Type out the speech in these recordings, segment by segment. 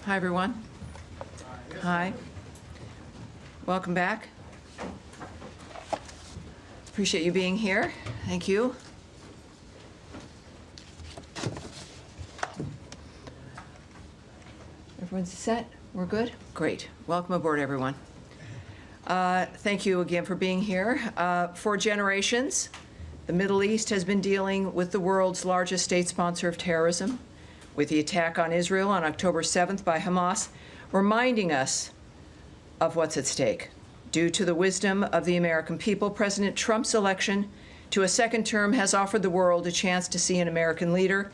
Hi, everyone. Hi. Welcome back. Appreciate you being here. Thank you. Everyone's set? We're good? Great. Welcome aboard, everyone. Thank you again for being here. For generations, the Middle East has been dealing with the world's largest state sponsor of terrorism, with the attack on Israel on October 7th by Hamas, reminding us of what's at stake. Due to the wisdom of the American people, President Trump's election to a second term has offered the world a chance to see an American leader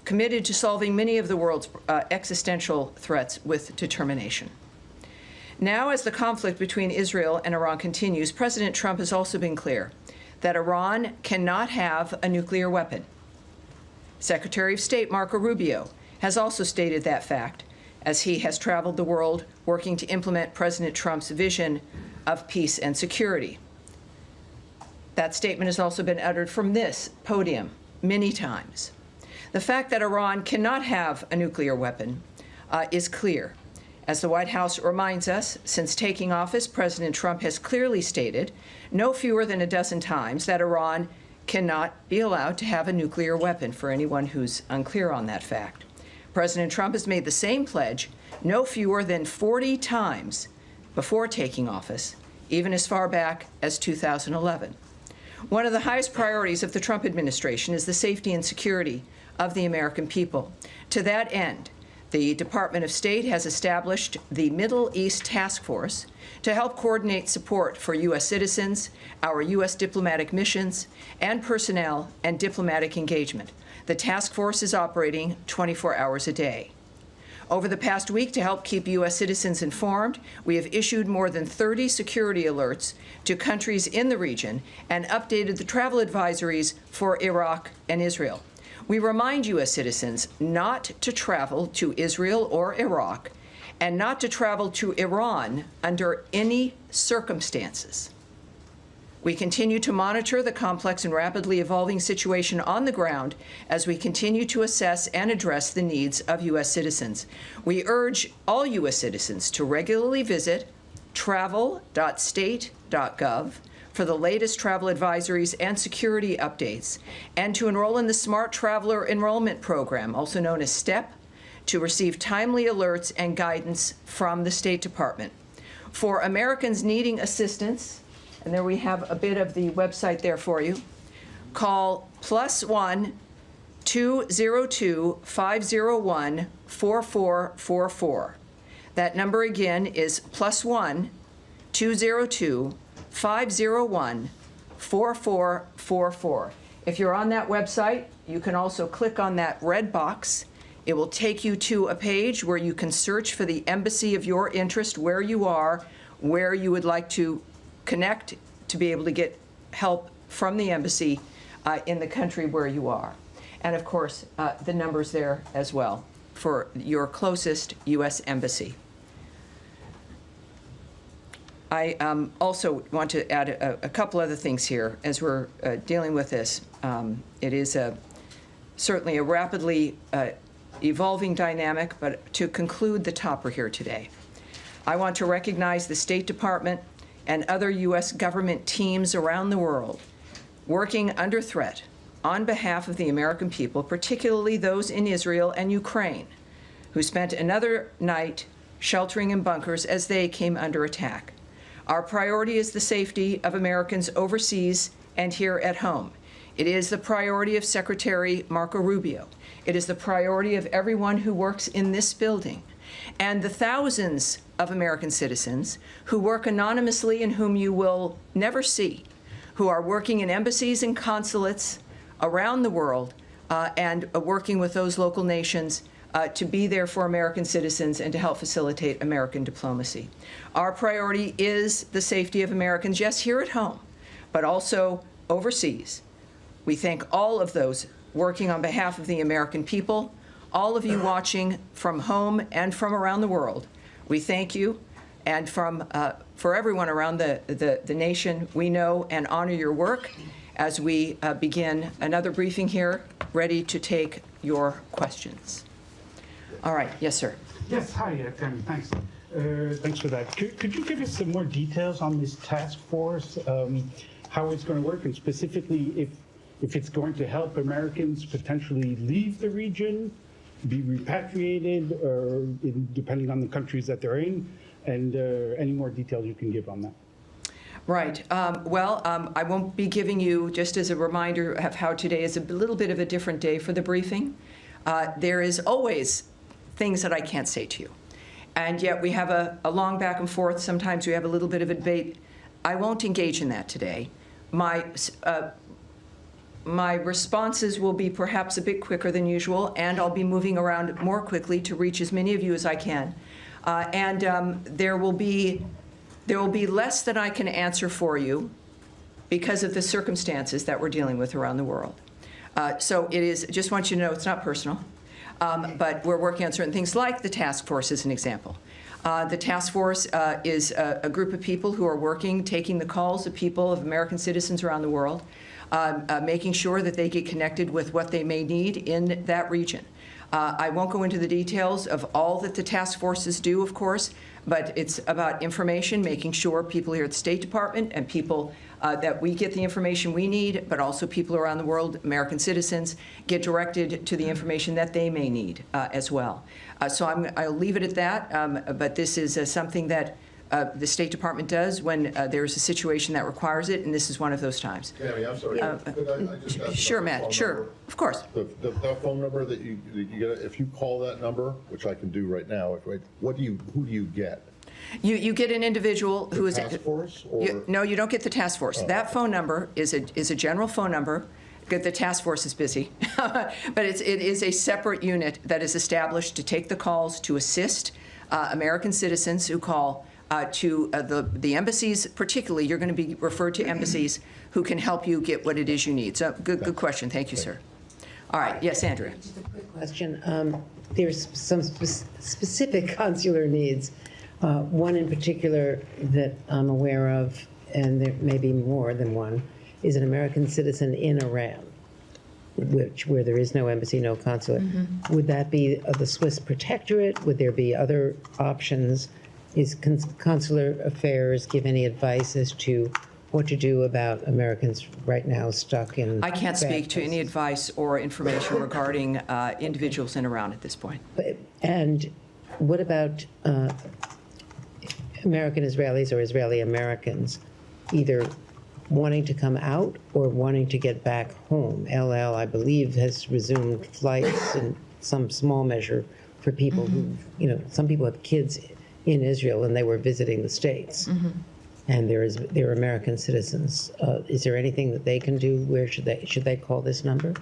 committed to solving many of the world's existential threats with determination. Now, as the conflict between Israel and Iran continues, President Trump has also been clear that Iran cannot have a nuclear weapon. Secretary of State Marco Rubio has also stated that fact, as he has traveled the world working to implement President Trump's vision of peace and security. That statement has also been uttered from this podium many times. The fact that Iran cannot have a nuclear weapon is clear. As the White House reminds us, since taking office, President Trump has clearly stated no fewer than a dozen times that Iran cannot be allowed to have a nuclear weapon, for anyone who's unclear on that fact. President Trump has made the same pledge no fewer than 40 times before taking office, even as far back as 2011. One of the highest priorities of the Trump administration is the safety and security of the American people. To that end, the Department of State has established the Middle East Task Force to help coordinate support for U.S. citizens, our U.S. diplomatic missions, and personnel and diplomatic engagement. The task force is operating 24 hours a day. Over the past week, to help keep U.S. citizens informed, we have issued more than 30 security alerts to countries in the region and updated the travel advisories for Iraq and Israel. We remind U.S. citizens not to travel to Israel or Iraq and not to travel to Iran under any circumstances. We continue to monitor the complex and rapidly evolving situation on the ground as we continue to assess and address the needs of U.S. citizens. We urge all U.S. citizens to regularly visit travel.state.gov for the latest travel advisories and security updates, and to enroll in the Smart Traveler Enrollment Program, also known as STEP, to receive timely alerts and guidance from the State Department. For Americans needing assistance, and there we have a bit of the website there for you, call +1 202 501 4444. That number again is +1 202 501 4444. If you're on that website, you can also click on that red box. It will take you to a page where you can search for the embassy of your interest, where you are, where you would like to connect to be able to get help from the embassy in the country where you are. And of course, the number's there as well for your closest U.S. embassy. I also want to add a couple other things here as we're dealing with this. It is certainly a rapidly evolving dynamic, but to conclude the topper here today, I want to recognize the State Department and other U.S. government teams around the world working under threat on behalf of the American people, particularly those in Israel and Ukraine, who spent another night sheltering in bunkers as they came under attack. Our priority is the safety of Americans overseas and here at home. It is the priority of Secretary Marco Rubio. It is the priority of everyone who works in this building, and the thousands of American citizens who work anonymously and whom you will never see, who are working in embassies and consulates around the world and working with those local nations to be there for American citizens and to help facilitate American diplomacy. Our priority is the safety of Americans, yes, here at home, but also overseas. We thank all of those working on behalf of the American people, all of you watching from home and from around the world. We thank you, and for everyone around the nation, we know and honor your work as we begin another briefing here, ready to take your questions. All right. Yes, sir. Yes, hi, Tammy, thanks. Thanks for that. Could you give us some more details on this task force, how it's going to work, and specifically if it's going to help Americans potentially leave the region, be repatriated, or depending on the countries that they're in, and any more details you can give on that? Right. I won't be giving you, just as a reminder of how today is a little bit of a different day for the briefing. There is always things that I can't say to you. And yet we have a long back and forth. Sometimes we have a little bit of a debate. I won't engage in that today. My responses will be perhaps a bit quicker than usual, and I'll be moving around more quickly to reach as many of you as I can. There will be less than I can answer for you because of the circumstances that we're dealing with around the world. So it is, just want you to know, it's not personal, but we're working on certain things, like the task force as an example. The task force is a group of people who are working, taking the calls of people, of American citizens around the world, making sure that they get connected with what they may need in that region. I won't go into the details of all that the task forces do, of course, but it's about information, making sure people here at the State Department and people that we get the information we need, but also people around the world, American citizens, get directed to the information that they may need as well. So I'll leave it at that, but this is something that the State Department does when there's a situation that requires it, and this is one of those times. Tammy, I'm sorry. Could I just ask Sure, about the Matt. phone Sure, number? of course. That phone number that you get, if you call that number, which I can do right now, who do you get? You get an individual who is task force, or no, you don't get the task force. Oh. That phone number is a general phone number. The task force is busy, but it is a separate unit that is established to take the calls to assist American citizens who call to the embassies. Particularly, you're going to be referred to embassies who can help you get what it is you need. So good question. Thank you, sir. All right. Yes, Andrea. Just a quick question. There's some specific consular needs. One in particular that I'm aware of, and there may be more than one, is an American citizen in Iran, where there is no embassy, no consulate. Mm-hmm. Would that be the Swiss protectorate? Would there be other options? Is consular affairs give any advice as to what to do about Americans right now stuck in? I can't speak to any advice or information regarding individuals in Iran at this point. And what about American Israelis or Israeli Americans either wanting to come out or wanting to get back home? LL, I believe, has resumed flights in some small measure for people who, some people have kids in Israel and they were visiting the States. And they're American citizens. Is there anything that they can do? Where should they call this number?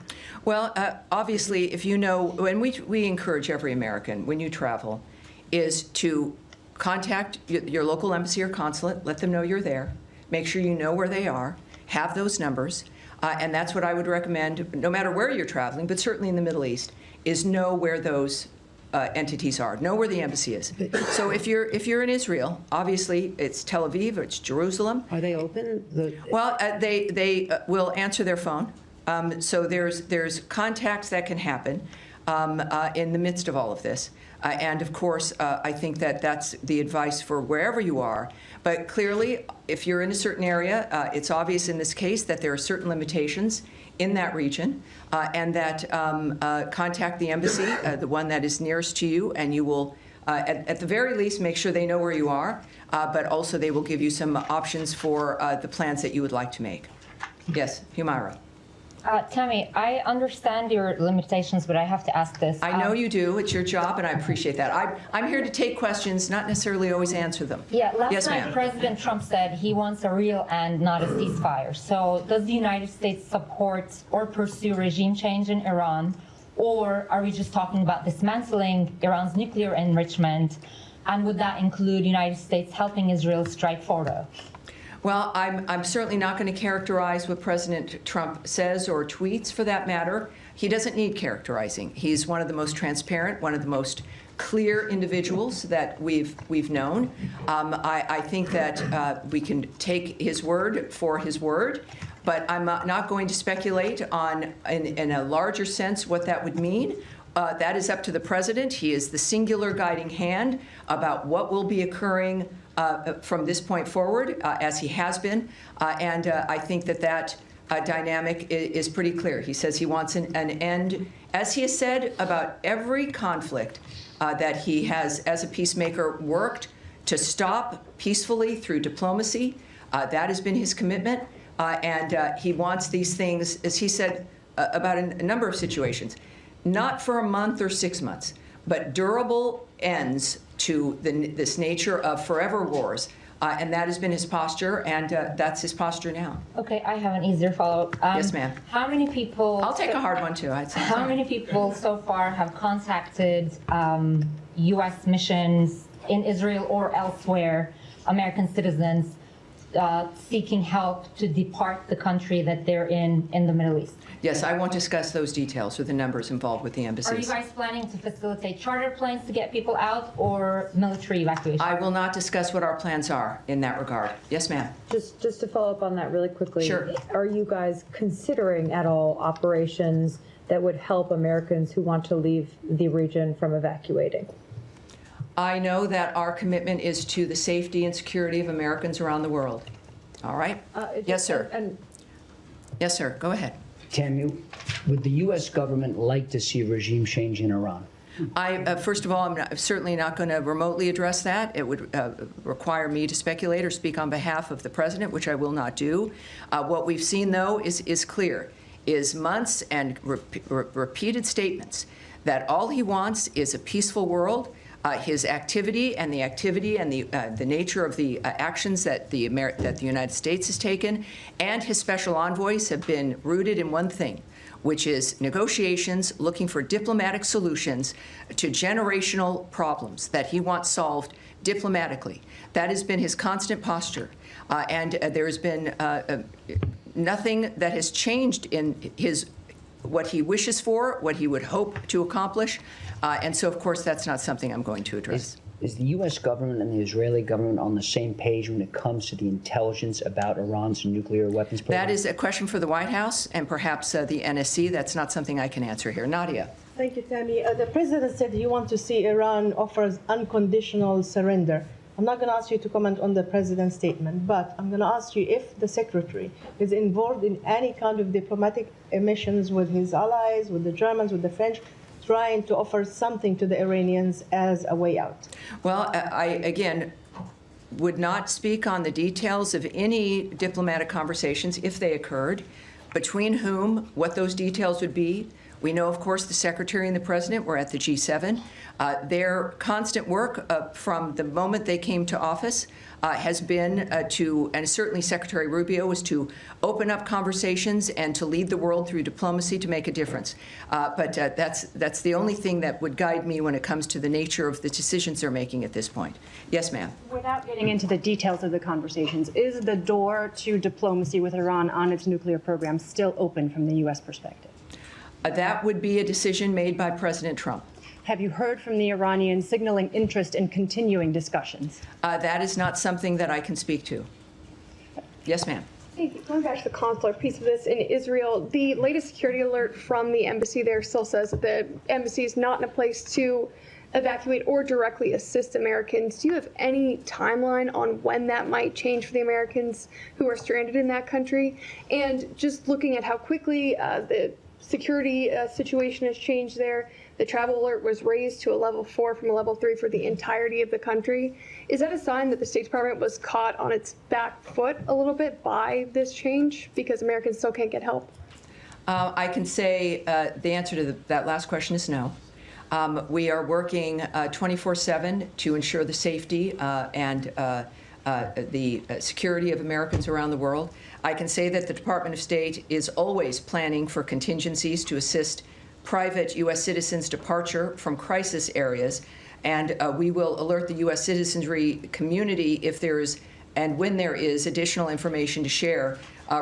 Well, obviously, if you know, and we encourage every American when you travel, is to contact your local embassy or consulate, let them know you're there, make sure you know where they are, have those numbers, and that's what I would recommend, no matter where you're traveling, but certainly in the Middle East, is know where those entities are, know where the embassy is. So if you're in Israel, obviously it's Tel Aviv or it's Jerusalem. Are they open? Well, they will answer their phone. So there's contacts that can happen in the midst of all of this. And of course, I think that's the advice for wherever you are. But clearly, if you're in a certain area, it's obvious in this case that there are certain limitations in that region, and that contact the embassy, the one that is nearest to you, and you will, at the very least, make sure they know where you are, but also they will give you some options for the plans that you would like to make. Yes, Humaira. Tammy, I understand your limitations, but I have to ask this. I know you do. It's your job, and I appreciate that. I'm here to take questions, not necessarily always answer them. Yeah, last Yes, night ma'am. President Trump said he wants a real end, not a ceasefire. So does the United States support or pursue regime change in Iran, or are we just talking about dismantling Iran's nuclear enrichment, and would that include the United States helping Israel strike Fordo? Well, I'm certainly not going to characterize what President Trump says or tweets, for that matter. He doesn't need characterizing. He's one of the most transparent, one of the most clear individuals that we've known. I think that we can take his word for his word, but I'm not going to speculate on, in a larger sense, what that would mean, That is up to the president. He is the singular guiding hand about what will be occurring from this point forward, as he has been. And I think that dynamic is pretty clear. He says he wants an end, as he has said about every conflict that he has, as a peacemaker, worked to stop peacefully through diplomacy. That has been his commitment. And he wants these things, as he said about a number of situations, not for a month or 6 months, but durable ends to this nature of forever wars. And that has been his posture, and that's his posture now. Okay, I have an easier follow-up. Yes, ma'am. How many people... I'll take a hard one, too. I'd say. How many people so far have contacted U.S. missions in Israel or elsewhere, American citizens, seeking help to depart the country that they're in the Middle East? Yes, I won't discuss those details or the numbers involved with the embassies. Are you guys planning to facilitate charter planes to get people out or military evacuation? I will not discuss what our plans are in that regard. Yes, ma'am. Just to follow up on that really quickly. Sure. Are you guys considering at all operations that would help Americans who want to leave the region from evacuating? I know that our commitment is to the safety and security of Americans around the world. All right? Yes, sir. Yes, sir. Go ahead. Tammy, would the U.S. government like to see a regime change in Iran? First of all, I'm certainly not going to remotely address that. It would require me to speculate or speak on behalf of the president, which I will not do. What we've seen, though, is clear, is months and repeated statements that all he wants is a peaceful world. His activity and the nature of the actions that the United States has taken and his special envoys have been rooted in one thing, which is negotiations, looking for diplomatic solutions to generational problems that he wants solved diplomatically. That has been his constant posture. And there has been nothing that has changed in what he wishes for, what he would hope to accomplish. And so, of course, that's not something I'm going to address. Is the U.S. government and the Israeli government on the same page when it comes to the intelligence about Iran's nuclear weapons program? That is a question for the White House and perhaps the NSC. That's not something I can answer here. Nadia. Thank you, Tammy. The president said he wants to see Iran offers unconditional surrender. I'm not going to ask you to comment on the president's statement, but I'm going to ask you if the secretary is involved in any kind of diplomatic missions with his allies, with the Germans, with the French, trying to offer something to the Iranians as a way out. Well, I, again, would not speak on the details of any diplomatic conversations, if they occurred, between whom, what those details would be. We know, of course, the Secretary and the President were at the G7. Their constant work from the moment they came to office has been to, and certainly Secretary Rubio, was to open up conversations and to lead the world through diplomacy to make a difference. But that's the only thing that would guide me when it comes to the nature of the decisions they're making at this point. Yes, ma'am. Without getting into the details of the conversations, is the door to diplomacy with Iran on its nuclear program still open from the U.S. perspective? That would be a decision made by President Trump. Have you heard from the Iranians signaling interest in continuing discussions? That is not something that I can speak to. Yes, ma'am. Going back to the consular piece of this in Israel, the latest security alert from the embassy there still says that the embassy is not in a place to evacuate or directly assist Americans. Do you have any timeline on when that might change for the Americans who are stranded in that country? And just looking at how quickly the security situation has changed there, the travel alert was raised to a level 4 from a level 3 for the entirety of the country. Is that a sign that the State Department was caught on its back foot a little bit by this change because Americans still can't get help? I can say the answer to that last question is no. We are working 24/7 to ensure the safety and the security of Americans around the world. I can say that the Department of State is always planning for contingencies to assist private U.S. citizens' departure from crisis areas, and we will alert the U.S. citizenry community if there is and when there is additional information to share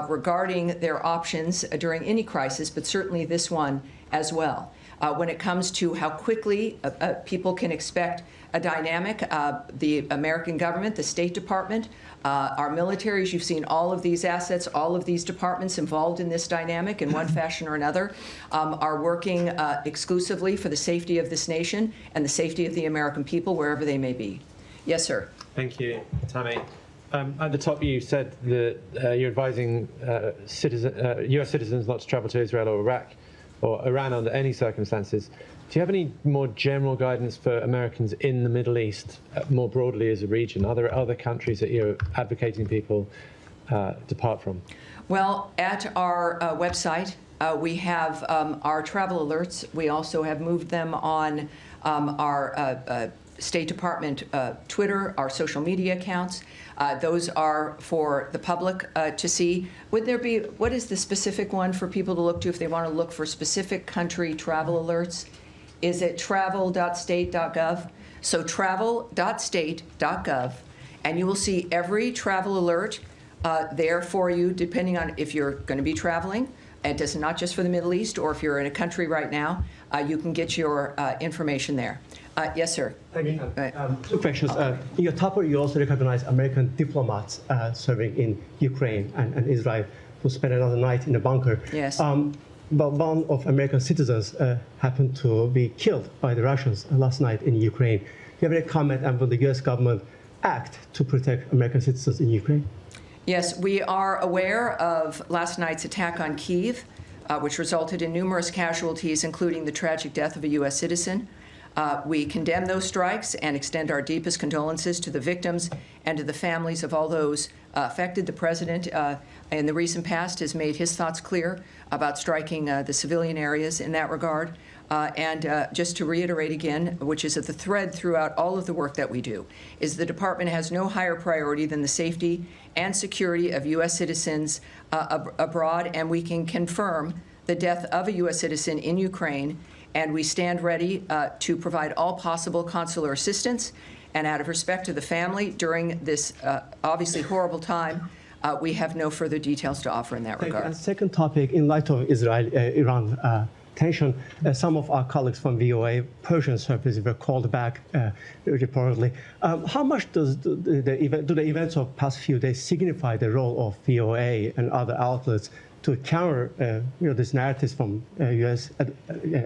regarding their options during any crisis, but certainly this one as well. When it comes to how quickly people can expect a dynamic, the American government, the State Department, our militaries, you've seen all of these assets, all of these departments involved in this dynamic in one fashion or another, are working exclusively for the safety of this nation and the safety of the American people, wherever they may be. Yes, sir. Thank you, Tammy. At the top, you said that you're advising U.S. citizens not to travel to Israel or Iraq or Iran under any circumstances. Do you have any more general guidance for Americans in the Middle East, more broadly as a region? Are there other countries that you're advocating people depart from? Well, at our website, we have our travel alerts. We also have moved them on our State Department Twitter, our social media accounts. Those are for the public to see. Would there be, what is the specific one for people to look to if they want to look for specific country travel alerts? Is it travel.state.gov? So travel.state.gov, and you will see every travel alert there for you, depending on if you're going to be traveling. And it's not just for the Middle East, or if you're in a country right now, you can get your information there. Yes, sir. Thank you. Two questions. In your topper, you also recognize American diplomats serving in Ukraine and Israel who spent another night in a bunker. Yes. But one of American citizens happened to be killed by the Russians last night in Ukraine. Do you have any comment on will the U.S. government act to protect American citizens in Ukraine? Yes, we are aware of last night's attack on Kyiv, which resulted in numerous casualties, including the tragic death of a U.S. citizen. We condemn those strikes and extend our deepest condolences to the victims and to the families of all those affected. The president, in the recent past, has made his thoughts clear about striking the civilian areas in that regard. Just to reiterate again, which is at the thread throughout all of the work that we do, is the department has no higher priority than the safety and security of U.S. citizens abroad, and we can confirm the death of a U.S. citizen in Ukraine, and we stand ready to provide all possible consular assistance. And out of respect to the family during this obviously horrible time, we have no further details to offer in that regard. And second topic, in light of Israel-Iran tension, some of our colleagues from VOA Persian services were called back reportedly. How much do the events of past few days signify the role of VOA and other outlets to counter these narratives from U.S.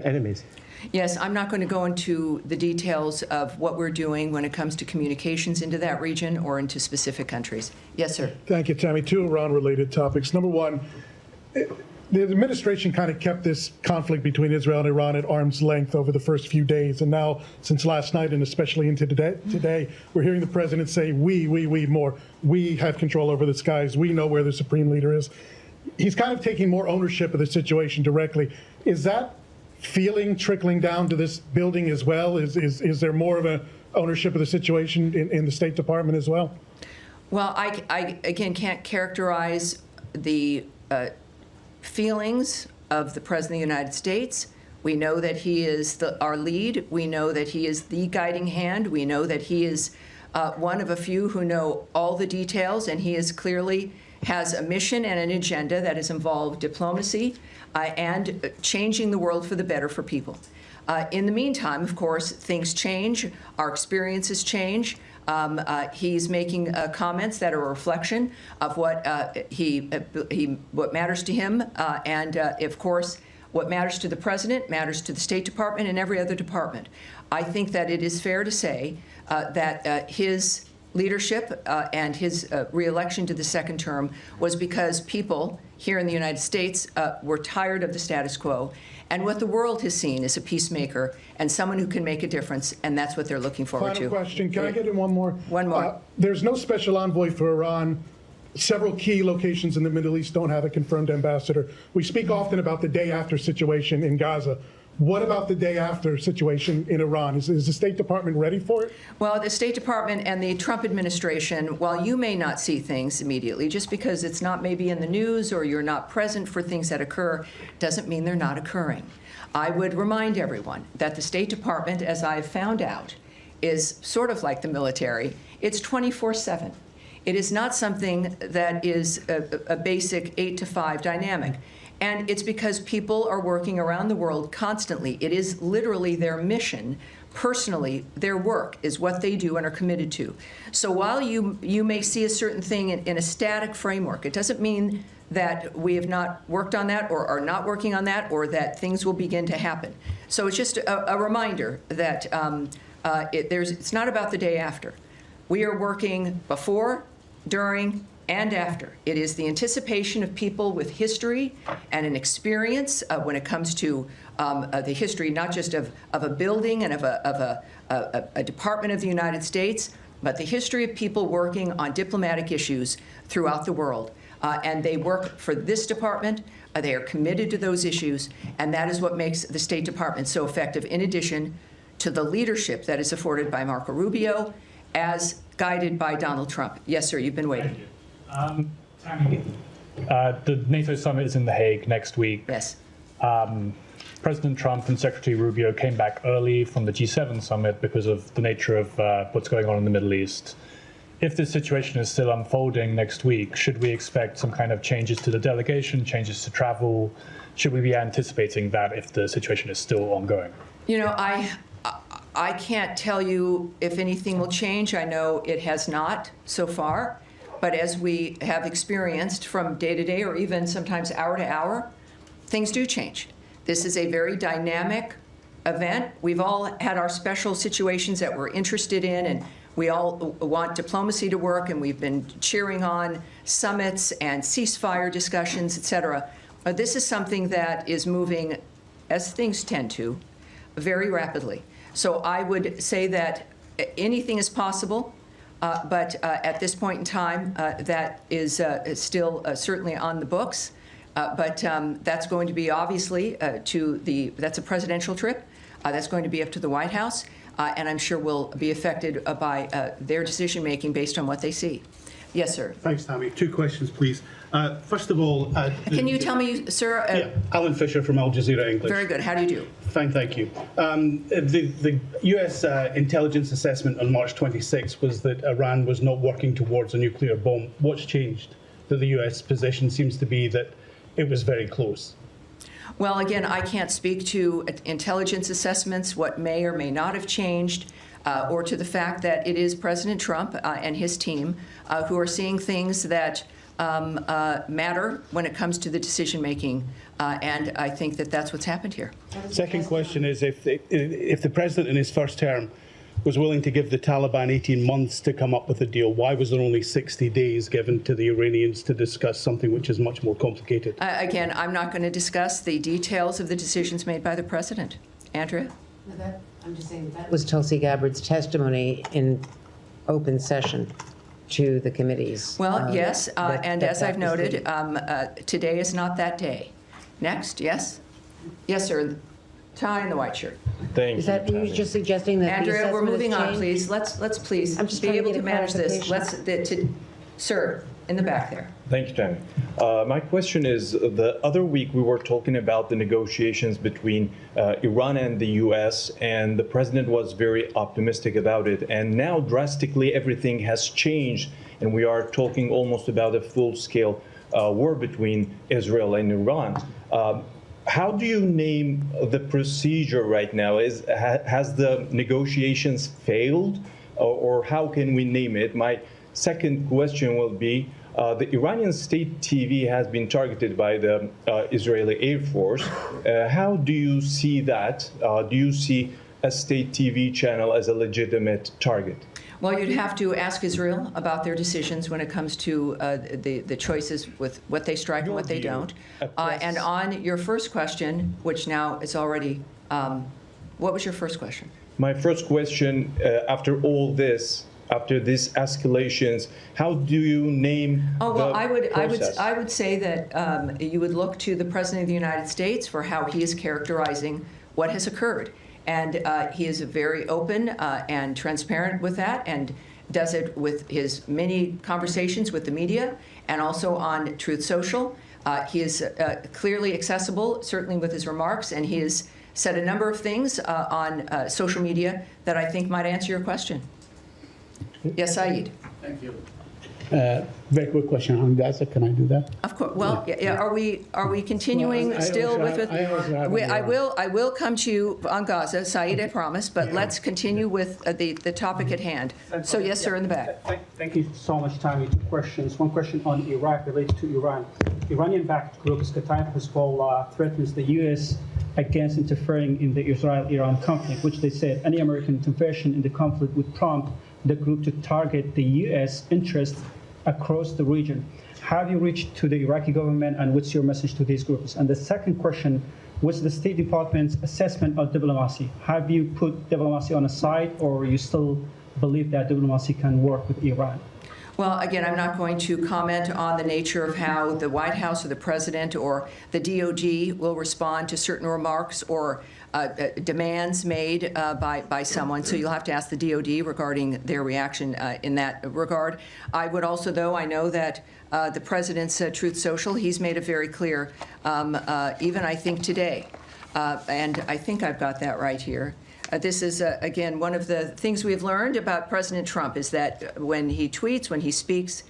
enemies? Yes, I'm not going to go into the details of what we're doing when it comes to communications into that region or into specific countries. Yes, sir. Thank you, Tammy. Two Iran-related topics. Number one, the administration kind of kept this conflict between Israel and Iran at arm's length over the first few days. And now, since last night and especially into today, we're hearing the president say, we more. We have control over the skies. We know where the supreme leader is. He's kind of taking more ownership of the situation directly. Is that feeling trickling down to this building as well? Is there more of an ownership of the situation in the State Department as well? Well, I again can't characterize the feelings of the President of the United States. We know that he is our lead. We know that he is the guiding hand. We know that he is one of a few who know all the details, and he is clearly has a mission and an agenda that has involved diplomacy and changing the world for the better for people. In the meantime, of course, things change. Our experiences change. He's making comments that are a reflection of what what matters to him, and of course, what matters to the president matters to the State Department and every other department. I think that it is fair to say that his leadership and his re-election to the second term was because people here in the United States were tired of the status quo. And what the world has seen is a peacemaker and someone who can make a difference, and that's what they're looking forward to. Final question. Can I get in one more? One more. There's no special envoy for Iran. Several key locations in the Middle East don't have a confirmed ambassador. We speak often about the day after situation in Gaza. What about the day after situation in Iran? Is the State Department ready for it? Well, the State Department and the Trump administration, while you may not see things immediately, just because it's not maybe in the news or you're not present for things that occur, doesn't mean they're not occurring. I would remind everyone that the State Department, as I've found out, is sort of like the military. It's 24/7. It is not something that is a basic 8 to 5 dynamic. And it's because people are working around the world constantly. It is literally their mission. Personally, their work is what they do and are committed to. So while you may see a certain thing in a static framework, it doesn't mean that we have not worked on that or are not working on that or that things will begin to happen. So it's just a reminder that it's not about the day after. We are working before, during, and after. It is the anticipation of people with history and an experience when it comes to the history, not just of a building and of a department of the United States, but the history of people working on diplomatic issues throughout the world. And they work for this department. They are committed to those issues, and that is what makes the State Department so effective, in addition to the leadership that is afforded by Marco Rubio, as guided by Donald Trump. Yes, sir, you've been waiting. Tammy, the NATO Summit is in The Hague next week. Yes. President Trump and Secretary Rubio came back early from the G7 summit because of the nature of what's going on in the Middle East. If this situation is still unfolding next week, should we expect some kind of changes to the delegation, changes to travel? Should we be anticipating that if the situation is still ongoing? You know, I can't tell you if anything will change. I know it has not so far. But as we have experienced from day to day or even sometimes hour to hour, things do change. This is a very dynamic event. We've all had our special situations that we're interested in, and we all want diplomacy to work, and we've been cheering on summits and ceasefire discussions, et cetera. This is something that is moving, as things tend to, very rapidly. So I would say that anything is possible, but at this point in time, that is still certainly on the books. But that's going to be obviously that's a presidential trip. That's going to be up to the White House. And I'm sure will be affected by their decision-making based on what they see. Yes, sir. Thanks, Tammy. 2 questions, please. First of all... Can you tell me, sir? Yeah, Alan Fisher from Al Jazeera English. Very good. How do you do? Fine, thank you. The U.S. intelligence assessment on March 26 was that Iran was not working towards a nuclear bomb. What's changed? That the U.S. position seems to be that it was very close. Well, again, I can't speak to intelligence assessments, what may or may not have changed, or to the fact that it is President Trump and his team who are seeing things that matter when it comes to the decision-making, and I think that that's what's happened here. Second question is, if the president in his first term was willing to give the Taliban 18 months to come up with a deal, why was there only 60 days given to the Iranians to discuss something which is much more complicated? Again, I'm not going to discuss the details of the decisions made by the president. Andrea? I'm just saying that was Tulsi Gabbard's testimony in open session to the committees. Well, yes, and as I've noted, today is not that day. Next, yes? Yes, sir. Tie in the white shirt. Thank Is that you just suggesting that Andrea, we're moving on, please. Let's please be able to manage this. Sir, in the back there. Thank you, Tammy. My question is, the other week we were talking about the negotiations between Iran and the U.S., and the president was very optimistic about it. And now drastically everything has changed, and we are talking almost about a full-scale war between Israel and Iran. How do you name the procedure right now? Has the negotiations failed, or how can we name it? My second question will be, the Iranian state TV has been targeted by the Israeli Air Force. How do you see that? Do you see a state TV channel as a legitimate target? Well, you'd have to ask Israel about their decisions when it comes to the choices with what they strike and what they don't. And on your first question, which now is already, what was your first question? My first question, after all this, after these escalations, how do you name process? I would say that you would look to the President of the United States for how he is characterizing what has occurred. And he is very open and transparent with that, and does it with his many conversations with the media and also on Truth Social. He is clearly accessible, certainly with his remarks, and he has said a number of things on social media that I think might answer your question. Yes, Saeed. Thank you. Very quick question on Gaza. Can I do that? Of course. Well, yeah, are we continuing Well, I still also with have- I also have I will come to you on Gaza, Saeed, I promise, but let's continue with the topic at hand. So yes, sir, in the back. Thank you so much, Tammy. Two questions. One question on Iraq related to Iran. Iranian-backed group Qatar Hezbollah threatens the U.S. against interfering in the Israel-Iran conflict, which they said any American intervention in the conflict would prompt the group to target the U.S. interests across the region. How have you reached to the Iraqi government, and what's your message to these groups? And the second question, what's the State Department's assessment of diplomacy? Have you put diplomacy on a side, or you still believe that diplomacy can work with Iran? Well, again, I'm not going to comment on the nature of how the White House or the President or the DOD will respond to certain remarks or demands made by someone. So you'll have to ask the DOD regarding their reaction in that regard. I would also, though, I know that the President's Truth Social, he's made it very clear, even I think today, and I think I've got that right here. This is, again, one of the things we've learned about President Trump is that when he tweets, when he speaks,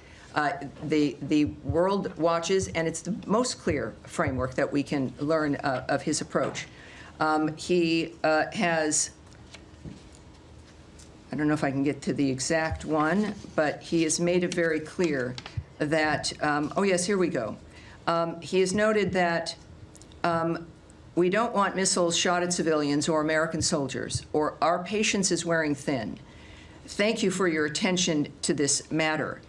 the world watches, and it's the most clear framework that we can learn of his approach. He has, I don't know if I can get to the exact one, but he has made it very clear that, oh yes, here we go. He has noted that we don't want missiles shot at civilians or American soldiers, or our patience is wearing thin. Thank you for your attention to this matter.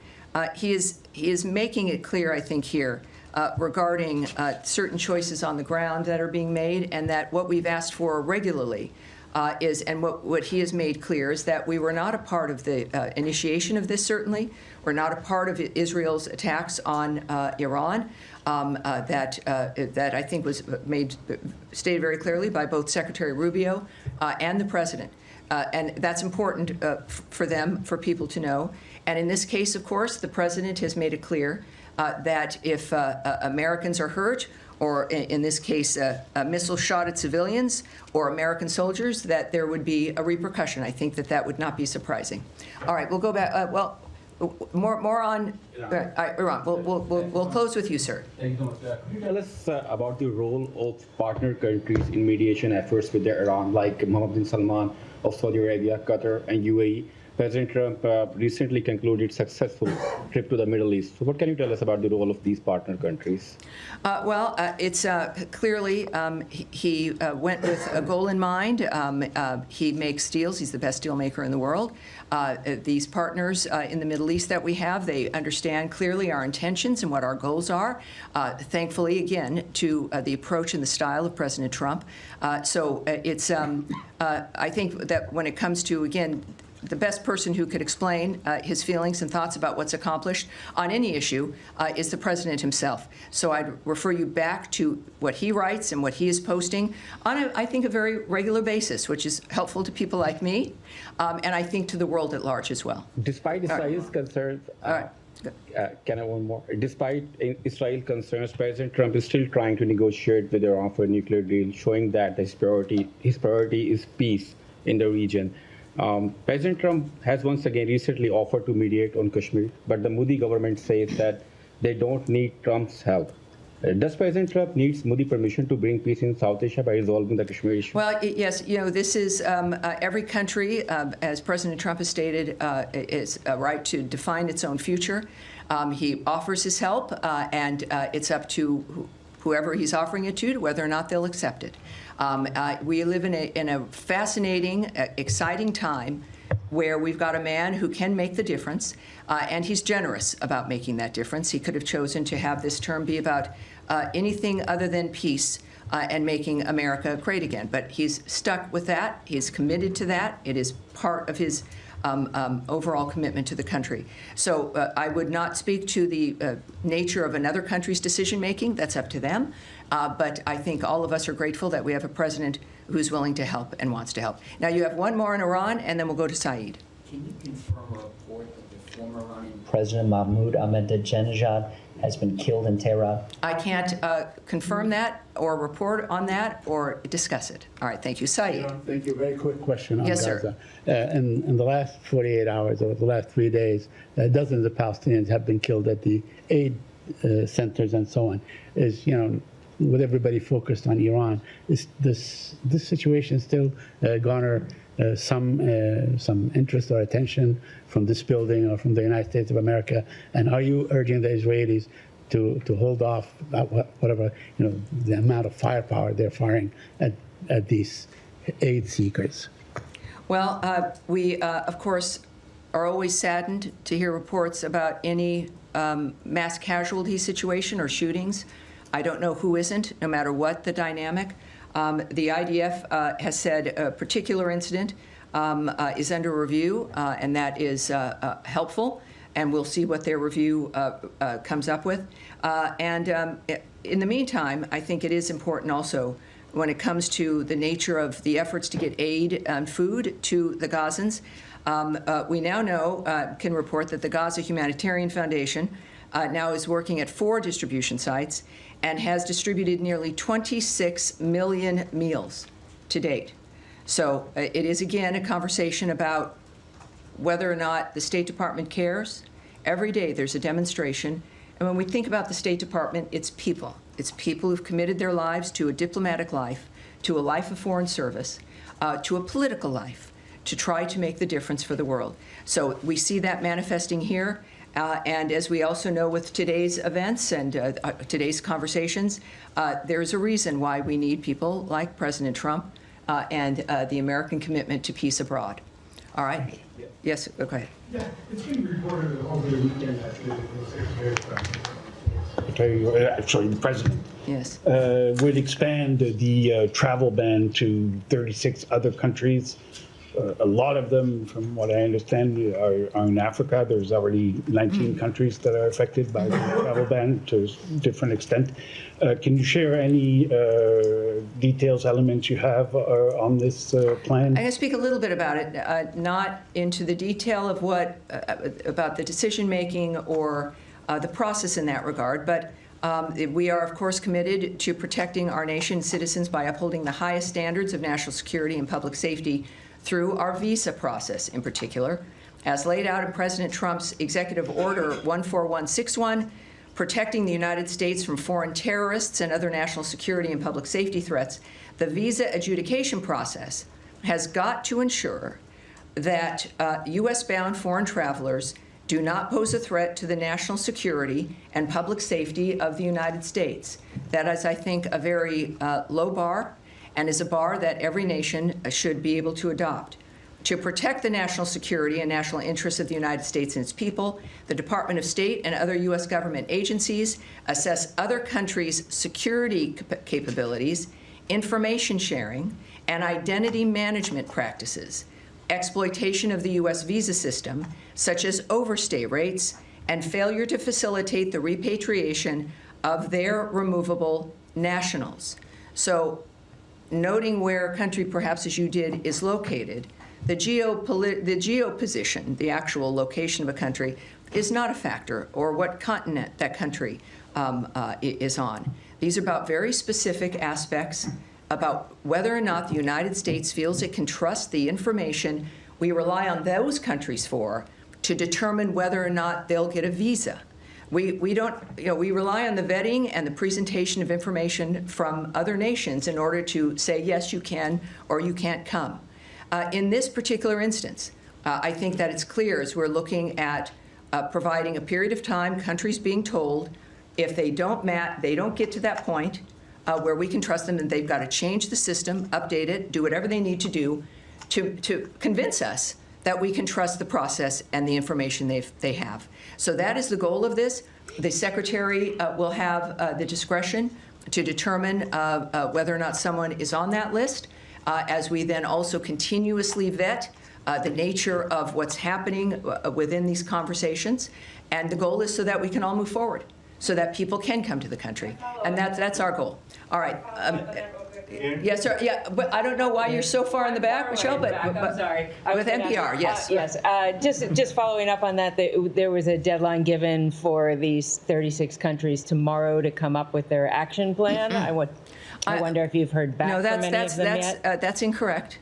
He is making it clear, I think, here, regarding certain choices on the ground that are being made, and that what we've asked for regularly is, and what he has made clear is that we were not a part of the initiation of this, certainly. We're not a part of Israel's attacks on Iran. That I think was stated very clearly by both Secretary Rubio and the President. And that's important for them, for people to know. And in this case, of course, the President has made it clear that if Americans are hurt, or in this case, a missile shot at civilians or American soldiers, that there would be a repercussion. I think that that would not be surprising. All right, we'll go back. Well, more on Iran. We'll close with you, sir. Thank you so much. Could you tell us about the role of partner countries in mediation efforts with Iran, like Mohammed bin Salman of Saudi Arabia, Qatar, and UAE? President Trump recently concluded successful trip to the Middle East. So what can you tell us about the role of these partner countries? Well, it's clearly he went with a goal in mind. He makes deals. He's the best deal maker in the world. These partners in the Middle East that we have, they understand clearly our intentions and what our goals are. Thankfully, again, to the approach and the style of President Trump. So it's, I think that when it comes to, again, the best person who could explain his feelings and thoughts about what's accomplished on any issue is the President himself. So I'd refer you back to what he writes and what he is posting on, I think, a very regular basis, which is helpful to people like me, and I think to the world at large as well. Despite Israel's concerns, can I one more? Despite Israel's concerns, President Trump is still trying to negotiate with Iran for a nuclear deal, showing that his priority is peace in the region. President Trump has once again recently offered to mediate on Kashmir, but the Modi government says that they don't need Trump's help. Does President Trump need Modi permission to bring peace in South Asia by resolving the Kashmir issue? Well, yes, you know, this is every country, as President Trump has stated, is a right to define its own future. He offers his help, and it's up to whoever he's offering it to whether or not they'll accept it. We live in a fascinating, exciting time where we've got a man who can make the difference, and he's generous about making that difference. He could have chosen to have this term be about anything other than peace and making America great again. But he's stuck with that. He's committed to that. It is part of his overall commitment to the country. So I would not speak to the nature of another country's decision-making. That's up to them. But I think all of us are grateful that we have a president who's willing to help and wants to help. Now, you have one more in Iran, and then we'll go to Saeed. Can you confirm a report that the former Iranian President Mahmoud Ahmadinejad has been killed in Tehran? I can't confirm that or report on that or discuss it. All right, thank you. Saeed. Thank you. Very quick question on Yes, Gaza. sir. In the last 48 hours or the last 3 days, dozens of Palestinians have been killed at the aid centers and so on. With everybody focused on Iran, this situation still garner some interest or attention from this building or from the United States of America? And are you urging the Israelis to hold off whatever the amount of firepower they're firing at these aid seekers? Well, we of course are always saddened to hear reports about any mass casualty situation or shootings. I don't know who isn't, no matter what the dynamic. The IDF has said a particular incident is under review, and that is helpful, and we'll see what their review comes up with. In the meantime, I think it is important also when it comes to the nature of the efforts to get aid and food to the Gazans. We now know, can report that the Gaza Humanitarian Foundation now is working at 4 distribution sites and has distributed nearly 26 million meals to date. So it is, again, a conversation about whether or not the State Department cares. Every day there's a demonstration. And when we think about the State Department, it's people. It's people who've committed their lives to a diplomatic life, to a life of foreign service, to a political life, to try to make the difference for the world. So we see that manifesting here. And as we also know with today's events and today's conversations, there's a reason why we need people like President Trump and the American commitment to peace abroad. All right? Yes, go ahead. Yeah, it's been reported over the weekend that the President yes. Would expand the travel ban to 36 other countries. A lot of them, from what I understand, are in Africa. There's already 19 countries that are affected by the travel ban to a different extent. Can you share any details, elements you have on this plan? I'm going to speak a little bit about it, not into the detail of what, about the decision making or the process in that regard, but we are, of course, committed to protecting our nation's citizens by upholding the highest standards of national security and public safety through our visa process in particular, as laid out in President Trump's Executive Order 14161, protecting the United States from foreign terrorists and other national security and public safety threats. The visa adjudication process has got to ensure that U.S.-bound foreign travelers do not pose a threat to the national security and public safety of the United States. That is, I think, a very low bar, and is a bar that every nation should be able to adopt. To protect the national security and national interests of the United States and its people, the Department of State and other U.S. government agencies assess other countries' security capabilities, information sharing, and identity management practices, exploitation of the U.S. visa system, such as overstay rates, and failure to facilitate the repatriation of their removable nationals. So, noting where a country, perhaps as you did, is located, the geoposition, the actual location of a country, is not a factor, or what continent that country is on. These are about very specific aspects about whether or not the United States feels it can trust the information we rely on those countries for to determine whether or not they'll get a visa. We don't, we rely on the vetting and the presentation of information from other nations in order to say, yes, you can, or you can't come. In this particular instance, I think that it's clear as we're looking at providing a period of time, countries being told if they don't get to that point where we can trust them, and they've got to change the system, update it, do whatever they need to do to convince us that we can trust the process and the information they have. So that is the goal of this. The Secretary will have the discretion to determine whether or not someone is on that list, as we then also continuously vet the nature of what's happening within these conversations. And the goal is so that we can all move forward, so that people can come to the country. And that's our goal. All right. Yes, sir. Yeah, but I don't know why you're so far in the back, Michelle, but I'm sorry. I was with gonna NPR, ask- yes. Yes. Just following up on that, there was a deadline given for these 36 countries tomorrow to come up with their action plan. I wonder if you've heard back from any of them yet. That's incorrect.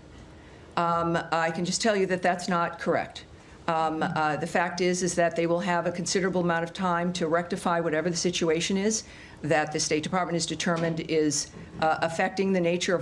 I can just tell you that that's not correct. The fact is that they will have a considerable amount of time to rectify whatever the situation is that the State Department is determined is affecting the nature of